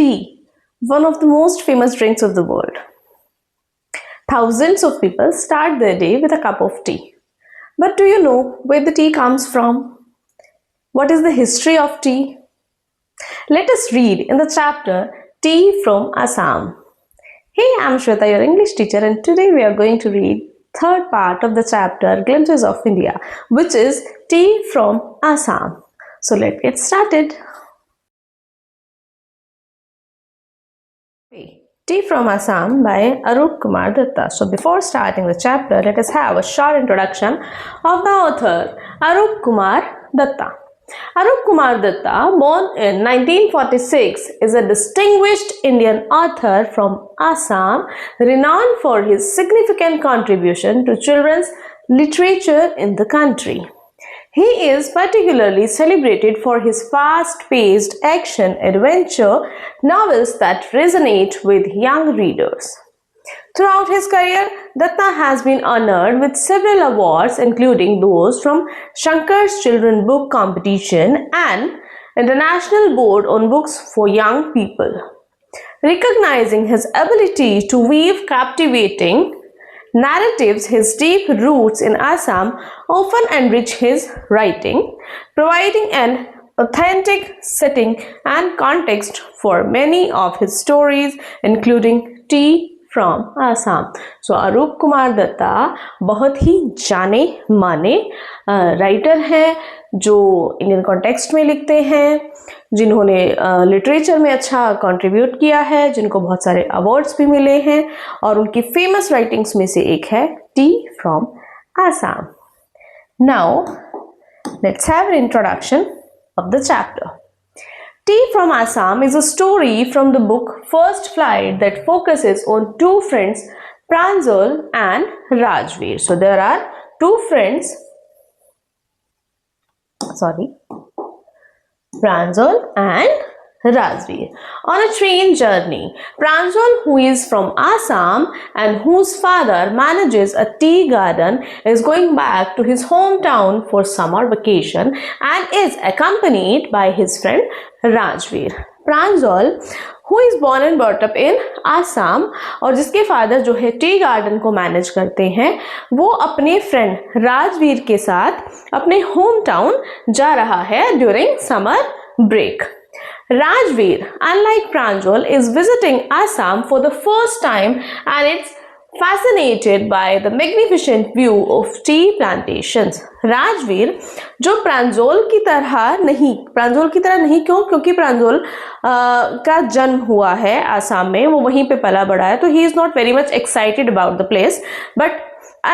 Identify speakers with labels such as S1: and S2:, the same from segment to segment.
S1: tea, one of the most famous drinks of the world. Thousands of people start their day with a cup of tea. But do you know where the tea comes from? What is the history of tea? Let us read in the chapter Tea from Assam. Hey, I'm Shweta, your English teacher, and today we are going to read third part of the chapter Glimpses of India, which is Tea from Assam. So let's get started. Tea from Assam by Arup Kumar Datta. So before starting the chapter, let us have a short introduction of the author, Arup Kumar Datta. Arup Kumar Datta, born in 1946, is a distinguished Indian author from Assam, renowned for his significant contribution to children's literature in the country. He is particularly celebrated for his fast-paced action-adventure novels that resonate with young readers. Throughout his career, Datta has been honored with several awards, including those from Shankar's Children Book Competition and International Board on Books for Young People. Recognizing his ability to weave captivating narratives, his deep roots in Assam often enrich his writing, providing an authentic setting and context for many of his stories, including Tea from Assam. So अरूप कुमार दत्ता बहुत ही जाने माने writer हैं जो Indian context में लिखते हैं, जिन्होंने literature में अच्छा कंट्रीब्यूट किया है, जिनको बहुत सारे अवार्ड्स भी मिले हैं, और उनकी फेमस राइटिंग्स में से एक है T from Assam. Now let's have an introduction of the chapter. Tea from Assam is a story from the book First Flight that focuses on two friends, Pranjal and Rajveer. So there are two friends, Pranjal and Rajveer, on a train journey. Pranjal, who is from Assam and whose father manages a tea garden, is going back to his hometown for summer vacation and is accompanied by his friend Rajveer. Pranjal, who is born and brought up in Assam और जिसके father जो है tea garden को manage करते हैं, वो अपने friend Rajveer के साथ अपने होम टाउन जा रहा है during summer break. Rajveer, unlike Pranjal, is visiting Assam for the first time and it's fascinated by the magnificent view of tea plantations. Rajveer, जो प्रांजल की तरह नहीं क्योंकि प्रांजल का जन्म हुआ है आसाम में, वो वहीं पे पला बड़ा है, तो he is not very much excited about the place. But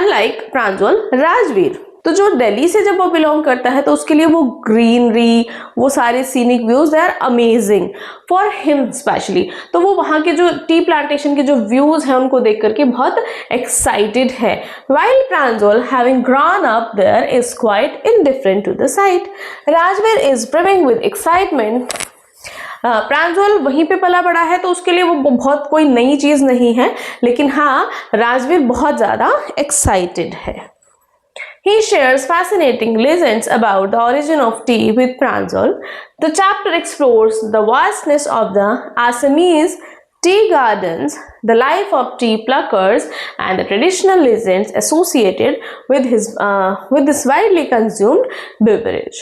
S1: unlike Pranjal, Rajveer, तो जो दिल्ली से जब वो बिलोंग करता है तो उसके लिए वो ग्रीनरी, वो सारे scenic views, they are amazing for him specially. तो वो वहाँ के जो टी प्लांटेशन के जो व्यूज हैं उनको देख करके बहुत एक्साइटेड है. While Pranjal, having grown up there, is quite indifferent to the site. Rajveer is brimming with excitement. Pranjal वहीं पे पला बड़ा है तो उसके लिए वो बहुत कोई नई चीज नहीं है, लेकिन हाँ, राजवीर बहुत ज्यादा एक्साइटेड है. He shares fascinating legends about the origin of tea with Pranjal. The chapter explores the vastness of the Assamese tea gardens, the life of tea pluckers, and the traditional legends associated with this widely consumed beverage.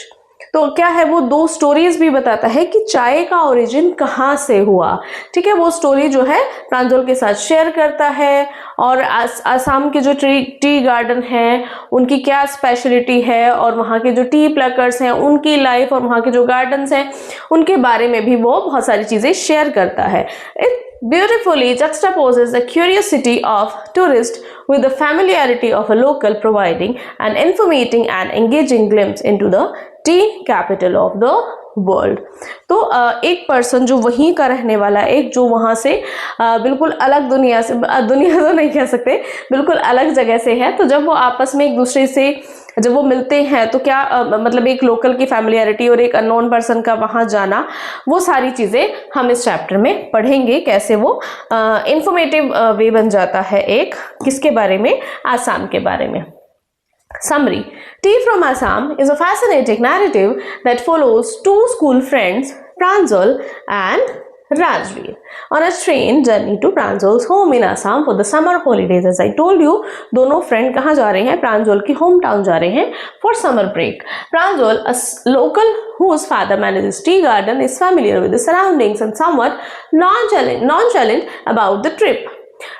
S1: तो क्या है, वो दो stories भी बताता है कि चाय का ओरिजिन कहाँ से हुआ. ठीक है, वो स्टोरी जो है प्रांजल के साथ शेयर करता है, और आसाम के जो टी गार्डन है उनकी क्या स्पेशलिटी है, और वहाँ के जो टी प्लकर्स हैं उनकी लाइफ, और वहाँ के जो गार्डन्स हैं उनके बारे में भी वो बहुत सारी चीज़ें शेयर करता है. It beautifully juxtaposes the curiosity of tourists with the familiarity of a local, providing an informating and engaging glimpse into the tea capital of the world. तो एक पर्सन जो वहीं का रहने वाला, एक जो वहाँ से बिल्कुल अलग दुनिया तो नहीं कह सकते, बिल्कुल अलग जगह से है, तो जब वो आपस में एक दूसरे से जब वो मिलते हैं तो क्या मतलब एक लोकल की फैमिलियरिटी और एक अननोन पर्सन का वहाँ जाना, वो सारी चीज़ें हम इस चैप्टर में पढ़ेंगे, कैसे वो इंफॉर्मेटिव वे बन जाता है एक किसके बारे में, आसाम के बारे में. Summary. Tea from Assam is a fascinating narrative that follows two school friends, Pranjal and Rajveer on a train journey to Pranjol's home in Assam for the summer holidays. As I told you, दोनों friend कहाँ जा रहे हैं? प्रांजल की home town जा रहे हैं for summer break. Pranjal, a local whose father manages tea garden, is familiar with the surroundings and somewhat nonchalant about the trip.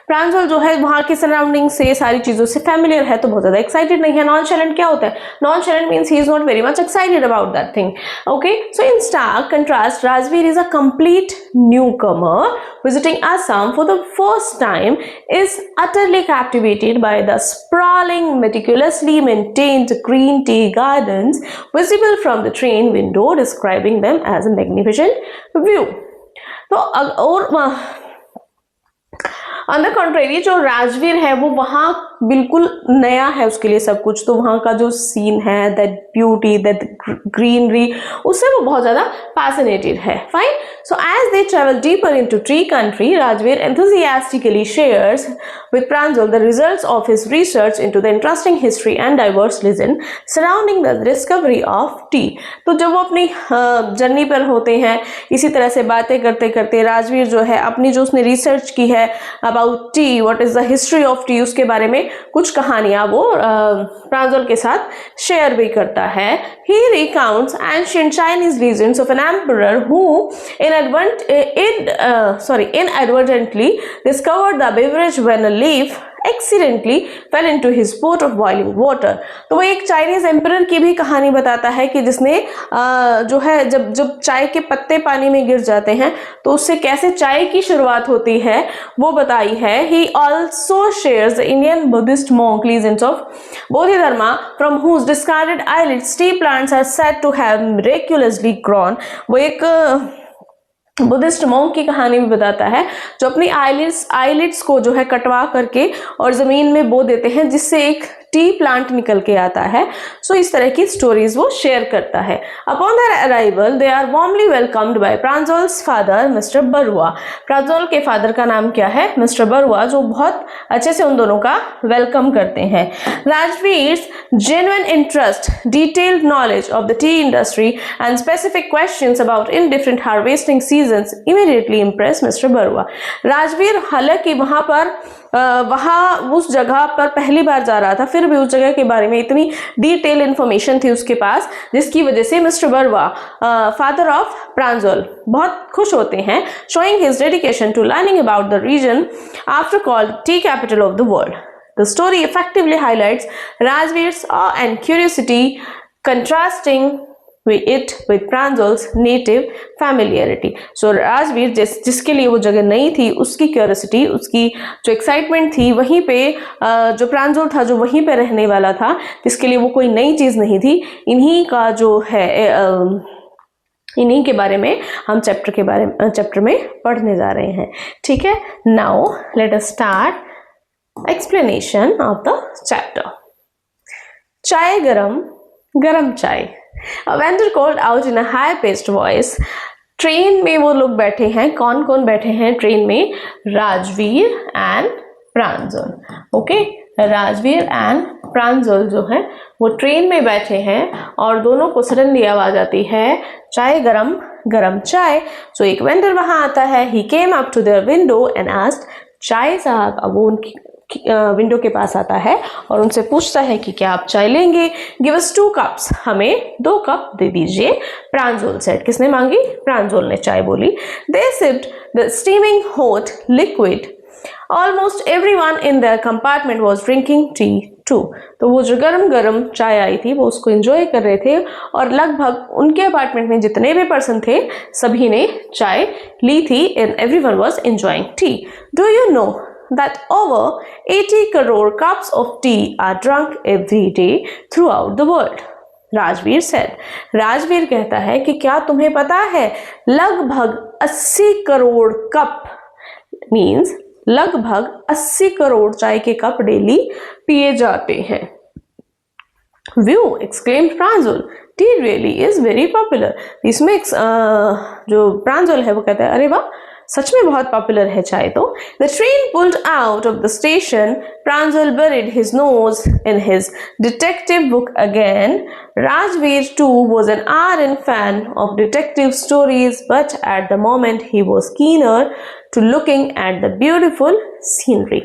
S1: प्रांजल जो है वहां के सराउंडिंग से सारी चीजों से फैमिलियर है, तो बहुत ज्यादा एक्साइटेड नहीं है. नॉनचैलेंट क्या होता है? Nonchalant means he is not very much excited about that thing. Okay, so in stark contrast, Rajveer is a complete newcomer visiting Assam for the first time, is utterly captivated by the sprawling, meticulously maintained green tea gardens visible from the train window, describing them as a magnificent view. तो और on the contrary जो राजवीर है वो वहां बिल्कुल नया है उसके लिए सब कुछ, तो वहां का जो सीन है, दैट ब्यूटी, दैट ग्रीनरी, उससे वो बहुत ज्यादा फैसिनेटेड है. Fine. So as they travel deeper into tree country, Rajveer enthusiastically shares with Pranjal the results of his research into the interesting history and diverse legend surrounding the discovery of tea. तो जब वो अपनी journey पर होते हैं, इसी तरह से बातें करते करते राजवीर जो है अपनी जो उसने रिसर्च की है about T, what is the history of T, उसके बारे में कुछ कहानियां वो प्रांजल के साथ शेयर भी करता है. He recounts ancient Chinese legends of an emperor who inadvertently discovered the beverage when a leaf accidentally fell into his pot of boiling water. तो वो एक चाइनीज एम्परर की भी कहानी बताता है कि जिसने जो है जब चाय के पत्ते पानी में गिर जाते हैं तो उससे कैसे चाय की शुरुआत होती है वो बताई है. He also shares the Indian Buddhist monk legends of Bodhidharma from whose discarded eyelids tea plants are said to have miraculously grown. वो एक बुद्धिस्ट मॉन्क की कहानी भी बताता है जो अपनी आईलिड्स को जो है कटवा करके और जमीन में बो देते हैं जिससे एक टी प्लांट निकल के आता है. सो इस तरह की स्टोरीज वो शेयर करता है. Upon their arrival they are warmly welcomed by Pranjal's father mister Barua. Pranjal के फादर का नाम क्या है? मिस्टर बरुआ, जो बहुत अच्छे से उन दोनों का वेलकम करते हैं. Rajveer's genuine interest, detailed knowledge of the tea industry and specific questions about in different harvesting seasons immediately impress mister Barua. Rajveer हालांकि वहां उस जगह पर पहली बार जा रहा था, फिर भी उस जगह के बारे में इतनी डिटेल इंफॉर्मेशन थी उसके पास जिसकी वजह से mister Barua, father of Pranjal, बहुत खुश होते हैं. Showing his dedication to learning about the region after called tea capital of the world. The story effectively highlights Rajveer's awe and curiosity, contrasting with Pranjal's native familiarity. So Rajveer जिसके लिए वो जगह नई थी, उसकी क्यूरियोसिटी, उसकी जो एक्साइटमेंट थी, वहीं पे जो प्रांजल था जो वहीं पे रहने वाला था, जिसके लिए वो कोई नई चीज नहीं थी, इन्हीं का जो है इन्हीं के बारे में हम चैप्टर में पढ़ने जा रहे हैं. ठीक है. Now let us start explanation of the chapter. चाय गरम चाय. A vendor called out in a high-pitched voice. Train में वो लोग बैठे हैं. कौन कौन बैठे हैं ट्रेन में? Rajveer and Pranjal. Okay, Rajveer and Pranjal जो है वो ट्रेन में बैठे हैं और दोनों को सडनली आवाज आती है चाय गरम चाय. सो एक वेंडर वहां आता है. He came up to their window and asked, चाय साहब. अब वो उनकी विंडो के पास आता है और उनसे पूछता है कि क्या आप चाय लेंगे? Give us 2 cups. हमें 2 कप दे दीजिए. प्रांजल सेड. किसने मांगी? प्रांजल ने चाय बोली. They sipped the steaming hot liquid. Almost everyone in their compartment was drinking tea too. तो वो जो गरम चाय आई थी वो उसको एंजॉय कर रहे थे और लगभग उनके अपार्टमेंट में जितने भी पर्सन थे सभी ने चाय ली थी. and everyone was enjoying tea. Do you know that over 80 crore cups of tea are drunk every day throughout the world? Rajveer said. Rajveer कहता है कि क्या तुम्हें पता है लगभग 80 करोड़ कप मीन्स लगभग 80 करोड़ चाय के कप डेली पिए जाते हैं. View, exclaimed Pranjal. Tea really is very popular. इसमें जो प्रांजल है वो कहता है अरे वाह, सच में बहुत पॉपुलर है चाय तो। The train pulled out of the station. Pranjal buried his nose in his detective book again. Rajveer too was an ardent fan of detective stories, but at the moment he was keener to looking at the beautiful scenery.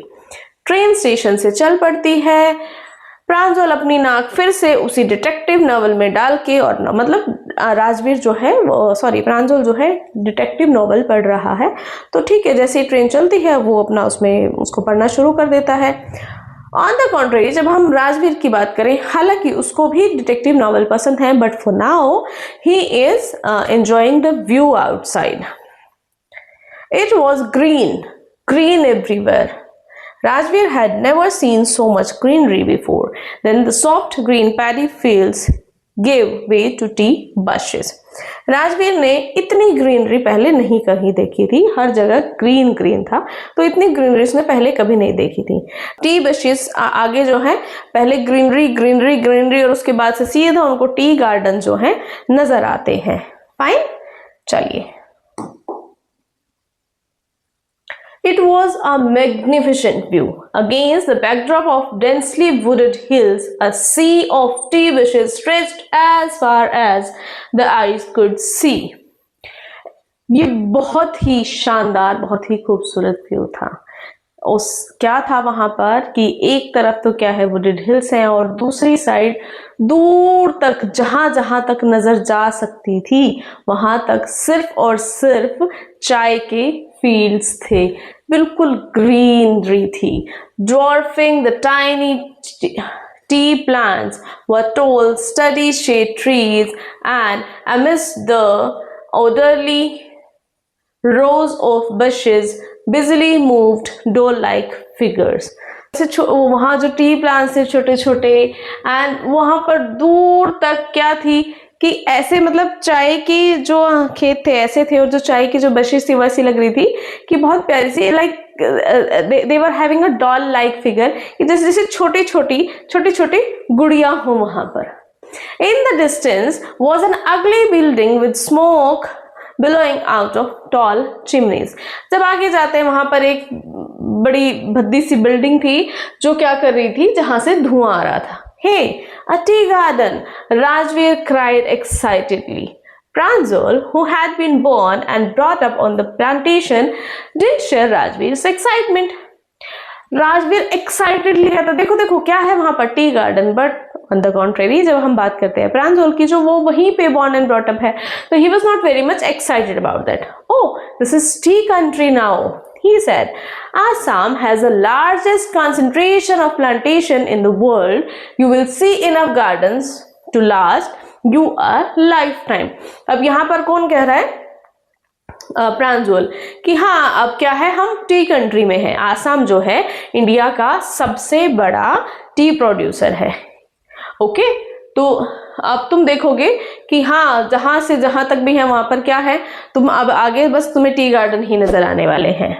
S1: Train station से चल पड़ती है। प्रांजल अपनी नाक फिर से उसी detective novel में डाल के, और मतलब राजवीर जो है प्रांजल जो है डिटेक्टिव नॉवल पढ़ रहा है, तो ठीक है, जैसे ही ट्रेन चलती है वो अपना उसमें उसको पढ़ना शुरू कर देता है। ऑन द कॉन्ट्री, जब हम राजवीर की बात करें, हालांकि उसको भी डिटेक्टिव नॉवल पसंद है, but for now he is enjoying the view outside. It was green everywhere. Rajveer had never seen so much greenery before. Then the soft green paddy fields gave way to tea bushes. Rajveer ने इतनी greenery पहले नहीं कहीं देखी थी, हर जगह green था, तो इतनी ग्रीनरी उसने पहले कभी नहीं देखी थी। टी बशेस आगे जो है, पहले ग्रीनरी और उसके बाद से सीधा उनको टी गार्डन जो है नजर आते हैं। फाइन, चलिए। It was a magnificent view. Against the backdrop of densely wooded hills, a sea of tea bushes stretched as far as the eyes could see. ये बहुत ही शानदार, बहुत ही खूबसूरत व्यू था। उस क्या था वहां पर कि एक तरफ तो क्या है वुडेड हिल्स हैं, और दूसरी साइड दूर तक जहां तक नजर जा सकती थी वहां तक सिर्फ और सिर्फ चाय के फील्ड्स थे, बिल्कुल ग्रीनरी थी। Dwarfing the tiny tea plants were tall, steady shade trees, and amidst the orderly rows of bushes busily moved doll-like figures. वहां जो टी प्लांट्स थे छोटे छोटे, एंड वहां पर दूर तक क्या थी कि ऐसे मतलब चाय की जो खेत थे ऐसे थे, और जो चाय की जो बशिश थी वैसी लग रही थी कि बहुत प्यारी सी, like they were having a doll like figure, जैसे छोटी छोटी गुड़िया हो वहां पर। In the distance was an ugly building with smoke billowing out of tall chimneys. जब आगे जाते हैं वहां पर एक बड़ी भद्दी सी बिल्डिंग थी जो क्या कर रही थी, जहां से धुआं आ रहा था। Hey, a tea garden! Rajveer cried excitedly. Pranjal, who had been born and brought up on the plantation, didn't share Rajveer's excitement. Rajveer excitedly कहता, देखो क्या है वहां पर, tea garden. But on the contrary, जब हम बात करते हैं प्रांजल की, जो वो वहीं पे बॉर्न एंड ब्रॉट अप है, तो he was not very much excited about that. Oh, this is T country now, he said. Assam has the largest concentration of plantation in the world. You will see enough gardens to last you a lifetime. अब यहाँ पर कौन कह रहा है? प्रांजल कि हाँ, अब क्या है, हम टी कंट्री में है। आसाम जो है इंडिया का सबसे बड़ा टी प्रोड्यूसर है। ओके, तो अब तुम देखोगे कि हाँ, जहां से जहां तक भी है वहां पर क्या है, तुम अब आगे बस तुम्हें टी गार्डन ही नजर आने वाले हैं।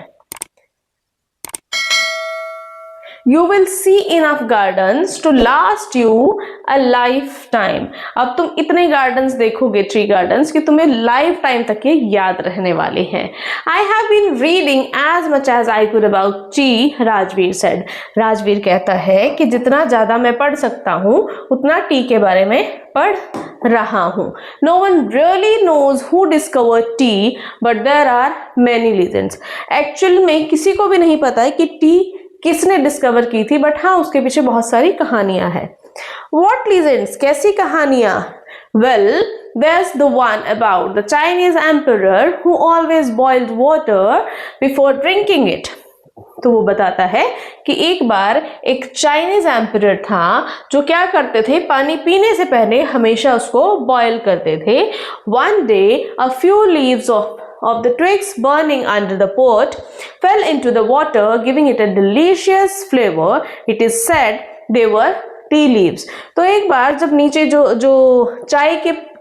S1: You will see enough gardens to last you a lifetime. अब तुम इतने गार्डन्स देखोगे, ट्री गार्डन्स, कि तुम्हें लाइफ टाइम तक ये याद रहने वाले हैं। I have been reading as much as I could about tea, Rajveer said. Rajveer कहता है कि जितना ज्यादा मैं पढ़ सकता हूँ उतना टी के बारे में पढ़ रहा हूँ। No one really knows who discovered tea, but there are many legends. Actual में किसी को भी नहीं पता है कि टी किसने डिस्कवर की थी, बट हाँ, उसके पीछे बहुत सारी कहानियां हैं। What legends? कैसी कहानियां? Well, there's the one about the Chinese emperor who always boiled water before drinking it. तो वो बताता है कि एक बार एक चाइनीज एम्परर था जो क्या करते थे, पानी पीने से पहले हमेशा उसको बॉयल करते थे। One day, a few leaves of the twigs burning under the pot fell into the water, giving it a delicious flavor. It is said they were tea leaves. तो एक बार जब नीचे जो चाय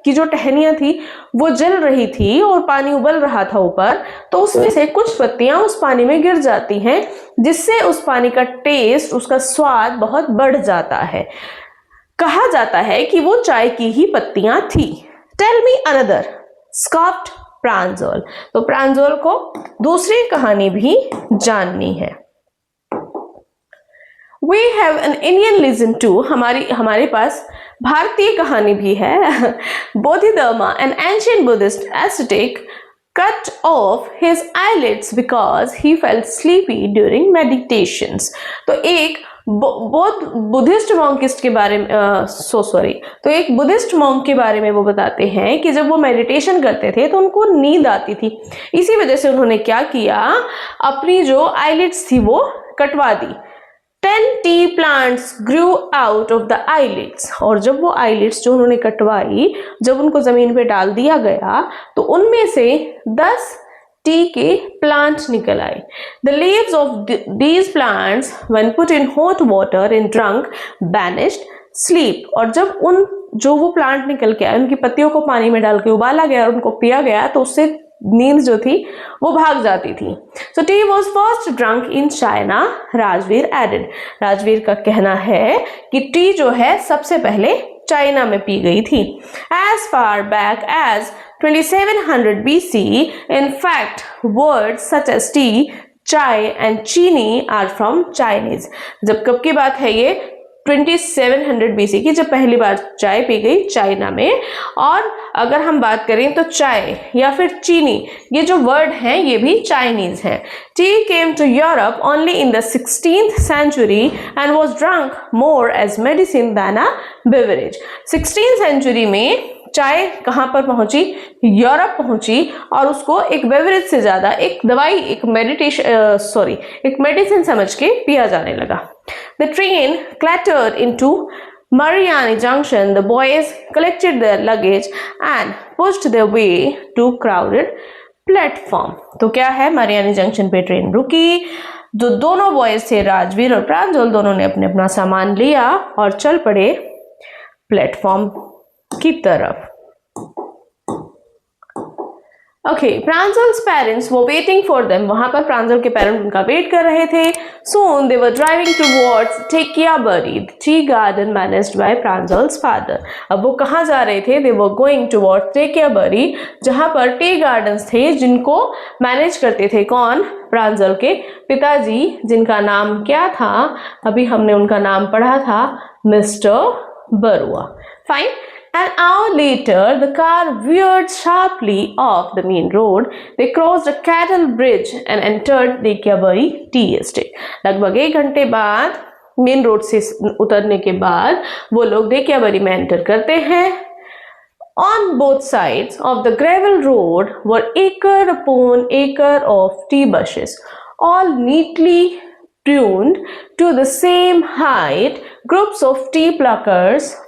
S1: की जो टहनियां थी वो जल रही थी और पानी उबल रहा था ऊपर, तो उसमें से कुछ पत्तियां उस पानी में गिर जाती हैं, जिससे उस पानी का टेस्ट, उसका स्वाद बहुत बढ़ जाता है। कहा जाता है कि वो चाय की ही पत्तियां थी। Tell me another, scoffed प्रांजल। तो प्रांजल को दूसरी कहानी भी जाननी है। We have an Indian legend too. हमारे पास भारतीय कहानी भी है। Bodhidharma, an ancient Buddhist ascetic, cut off his eyelids because he felt sleepy during meditations. तो एक बुद्धिस्ट मॉन्किस्ट के बारे में तो एक बुद्धिस्ट मॉन्क के बारे में वो बताते हैं कि जब वो मेडिटेशन करते थे तो उनको नींद आती थी। इसी वजह से उन्होंने क्या किया, अपनी जो आईलिड्स थी वो कटवा दी। 10 tea plants grew out of the eyelids, और जब वो eyelids जो उन्होंने कटवाई, जब उनको जमीन पे डाल दिया गया तो उनमें से 10 टी के प्लांट निकल आए। The leaves of these plants when put in hot water and drunk vanished sleep, और जब जो वो प्लांट निकल के आए उनकी पत्तियों को पानी में डाल के उबाला गया और उनको पिया गया तो उससे नींद जो थी वो भाग जाती थी। So tea was first drunk in China, Rajveer added। Rajveer का कहना है कि टी जो है सबसे पहले चाइना में पी गई थी। As far back as 2700 BC, in fact, words such as tea, chai and चीनी are from Chinese। जब कब की बात है ये, 2700 BC की, जब पहली बार चाय पी गई चाइना में। और अगर हम बात करें तो चाय या फिर चीनी, ये जो वर्ड हैं ये भी चाइनीज हैं। Tea came to Europe only in the 16th century and was drunk more as medicine than a beverage। 16th century में चाय कहाँ पर पहुंची, यूरोप पहुंची, और उसको एक बेवरेज से ज्यादा एक दवाई, एक मेडिसिन समझ के पिया जाने लगा। The train clattered into Mariani Junction. The boys collected their luggage and pushed their way to crowded platform। तो क्या है, मरियानी जंक्शन पे ट्रेन रुकी। जो दोनों बॉयज थे, राजवीर और प्रांजल, दोनों ने अपने अपना सामान लिया और चल पड़े प्लेटफॉर्म की तरफ। Okay, Pranjal's parents were waiting for them। वहां पर प्रांजल के पेरेंट उनका वेट कर रहे थे। Soon they were driving towards Thekiabari, the tea garden managed by Pranjal's father। अब वो कहाँ जा रहे थे? They were going towards Thekiabari, जहां पर टी गार्डन्स थे जिनको मैनेज करते थे कौन? प्रांजल के पिताजी, जिनका नाम क्या था? अभी हमने उनका नाम पढ़ा था, mister Barua. Fine. An hour later, the car veered sharply off the main road. They crossed a cattle bridge and entered Thekiabari tea estate। लगभग 1 घंटे बाद, मेन रोड से उतरने के बाद, वो लोग देकियाबरी में एंटर करते हैं। On both sides of the gravel road were acre upon acre of tea bushes, all neatly pruned to the same height. Groups of tea pluckers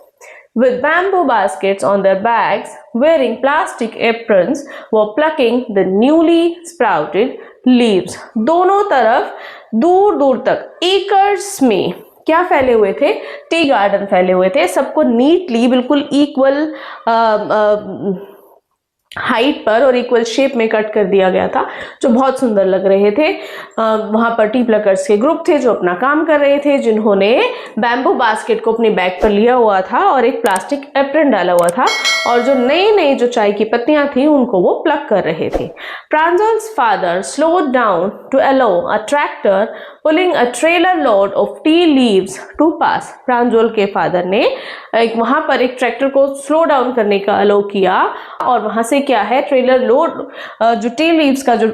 S1: with bamboo baskets on their backs, wearing plastic aprons, were plucking the newly sprouted leaves। दोनों तरफ दूर दूर तक acres में क्या फैले हुए थे? टी गार्डन फैले हुए थे। सबको नीटली, बिल्कुल इक्वल हाइट पर और इक्वल शेप में कट कर दिया गया था, जो बहुत सुंदर लग रहे थे। वहां पर टी प्लकर्स के ग्रुप थे जो अपना काम कर रहे थे, जिन्होंने बैम्बू बास्केट को अपने बैग पर लिया हुआ था और एक प्लास्टिक एप्रन डाला हुआ था, और जो नई नई जो चाय की पत्तियां थी उनको वो प्लक कर रहे थे। Pranjal's father slowed down to allow a tractor pulling a trailer load of tea leaves to pass। प्रांजल के फादर ने वहां पर एक ट्रैक्टर को स्लो डाउन करने का अलाउ किया, और वहां से क्या है, ट्रेलर लोड, जो टी लीव्स का जो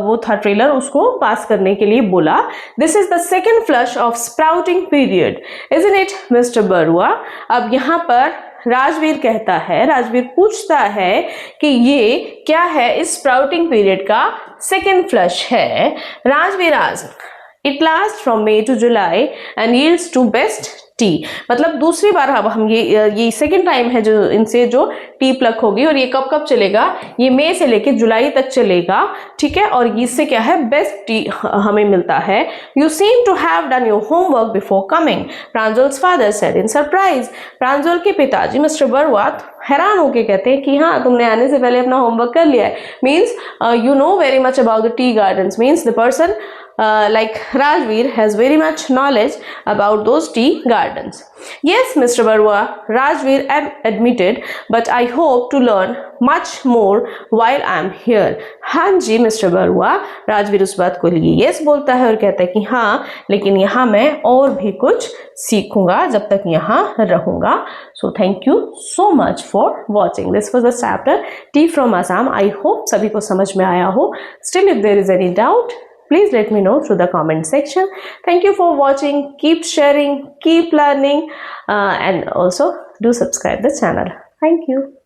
S1: वो था ट्रेलर, उसको पास करने के लिए बोला। This is the second flush of sprouting period, isn't it mister Barua. अब यहाँ पर राजवीर कहता है, राजवीर पूछता है कि ये क्या है, इस स्प्राउटिंग पीरियड का सेकेंड फ्लश है। Rajveer asked, it last from May to July and yields to best T. मतलब दूसरी बार अब हम ये सेकेंड टाइम है जो इनसे जो टी प्लक होगी, और ये कब कब चलेगा? ये मई से लेके जुलाई तक चलेगा, ठीक है। और इससे क्या है, बेस्ट टी हमें मिलता है। You seem to have done your homework before coming, Pranjal's father said in surprise. Pranjal के पिताजी मिस्टर बरुआ हैरान होके कहते हैं कि हाँ, तुमने आने से पहले अपना होमवर्क कर लिया है। Means you know very much about the tea gardens, means the person like Rajveer has very much knowledge about those tea gardens. Yes, Mr. Barua, Rajveer admitted, but I hope to learn much more while I am here. हाँ जी mister Barua, Rajveer उस बात को लिए yes बोलता है और कहता है कि हाँ, लेकिन यहाँ मैं और भी कुछ सीखूंगा जब तक यहाँ रहूंगा. So thank you so much for watching. This was the chapter Tea from Assam. I hope सभी को समझ में आया हो. Still, if there is any doubt, please let me know through the comment section. Thank you for watching. Keep sharing, keep learning, and also do subscribe the channel. Thank you.